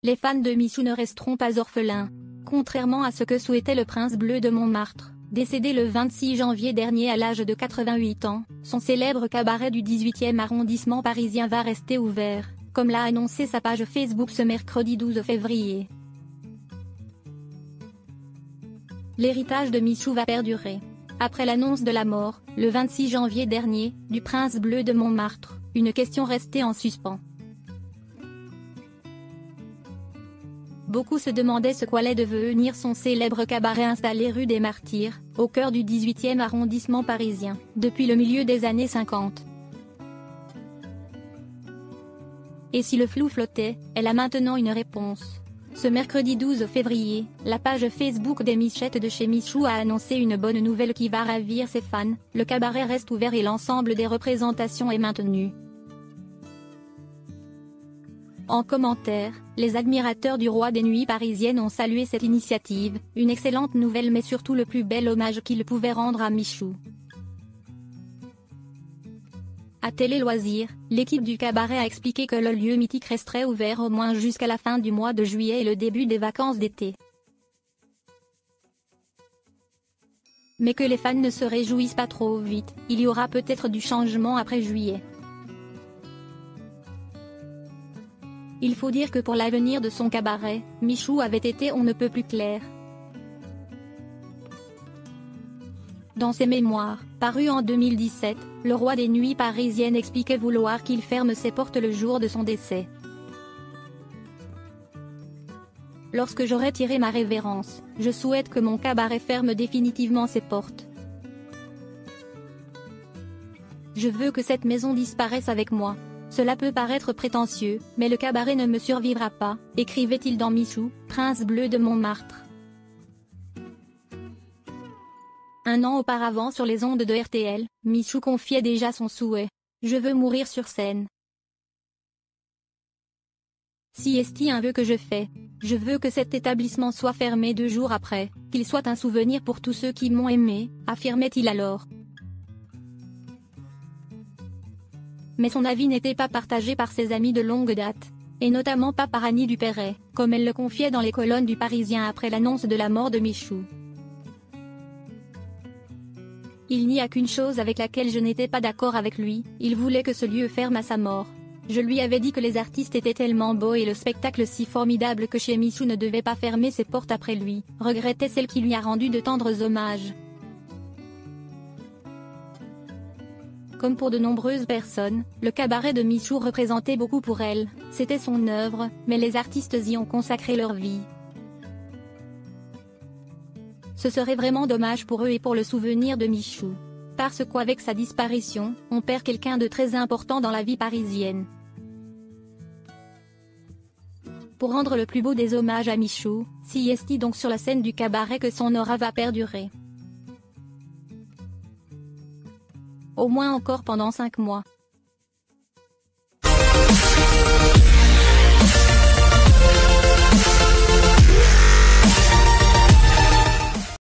Les fans de Michou ne resteront pas orphelins. Contrairement à ce que souhaitait le prince bleu de Montmartre, décédé le 26 janvier dernier à l'âge de 88 ans, son célèbre cabaret du 18e arrondissement parisien va rester ouvert, comme l'a annoncé sa page Facebook ce mercredi 12 février. L'héritage de Michou va perdurer. Après l'annonce de la mort, le 26 janvier dernier, du prince bleu de Montmartre, une question restait en suspens. Beaucoup se demandaient ce qu'allait devenir son célèbre cabaret installé rue des Martyrs, au cœur du 18e arrondissement parisien, depuis le milieu des années 50. Et si le flou flottait, elle a maintenant une réponse. Ce mercredi 12 février, la page Facebook des Michettes de chez Michou a annoncé une bonne nouvelle qui va ravir ses fans: le cabaret reste ouvert et l'ensemble des représentations est maintenu. En commentaire, les admirateurs du roi des nuits parisiennes ont salué cette initiative, une excellente nouvelle mais surtout le plus bel hommage qu'ils pouvaient rendre à Michou. À Télé Loisirs, l'équipe du cabaret a expliqué que le lieu mythique resterait ouvert au moins jusqu'à la fin du mois de juillet et le début des vacances d'été. Mais que les fans ne se réjouissent pas trop vite, il y aura peut-être du changement après juillet. Il faut dire que pour l'avenir de son cabaret, Michou avait été on ne peut plus clair. Dans ses mémoires, parus en 2017, le roi des nuits parisiennes expliquait vouloir qu'il ferme ses portes le jour de son décès. Lorsque j'aurai tiré ma révérence, je souhaite que mon cabaret ferme définitivement ses portes. Je veux que cette maison disparaisse avec moi. Cela peut paraître prétentieux, mais le cabaret ne me survivra pas, écrivait-il dans Michou, prince bleu de Montmartre. Un an auparavant sur les ondes de RTL, Michou confiait déjà son souhait: « Je veux mourir sur scène. Si est un vœu que je fais. Je veux que cet établissement soit fermé 2 jours après, qu'il soit un souvenir pour tous ceux qui m'ont aimé », affirmait-il alors. Mais son avis n'était pas partagé par ses amis de longue date, et notamment pas par Annie Dupéret, comme elle le confiait dans les colonnes du Parisien après l'annonce de la mort de Michou. Il n'y a qu'une chose avec laquelle je n'étais pas d'accord avec lui: il voulait que ce lieu ferme à sa mort. Je lui avais dit que les artistes étaient tellement beaux et le spectacle si formidable que chez Michou ne devait pas fermer ses portes après lui, regrettait celle qui lui a rendu de tendres hommages. Comme pour de nombreuses personnes, le cabaret de Michou représentait beaucoup pour elle, c'était son œuvre, mais les artistes y ont consacré leur vie. Ce serait vraiment dommage pour eux et pour le souvenir de Michou. Parce qu'avec sa disparition, on perd quelqu'un de très important dans la vie parisienne. Pour rendre le plus beau des hommages à Michou, si est donc sur la scène du cabaret que son aura va perdurer. Au moins encore pendant 5 mois.